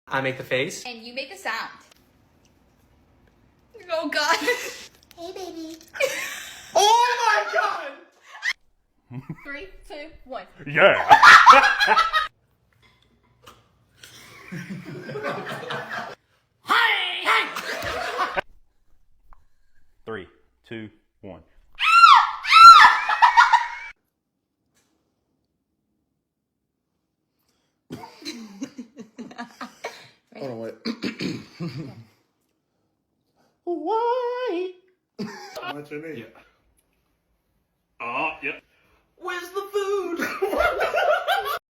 I make the face. And you make the sound. Oh God. Hey, baby. Oh my God! 3, 2, 1. Yeah. Three, two, one. Hold on, wait. Why? What's your name? Yeah.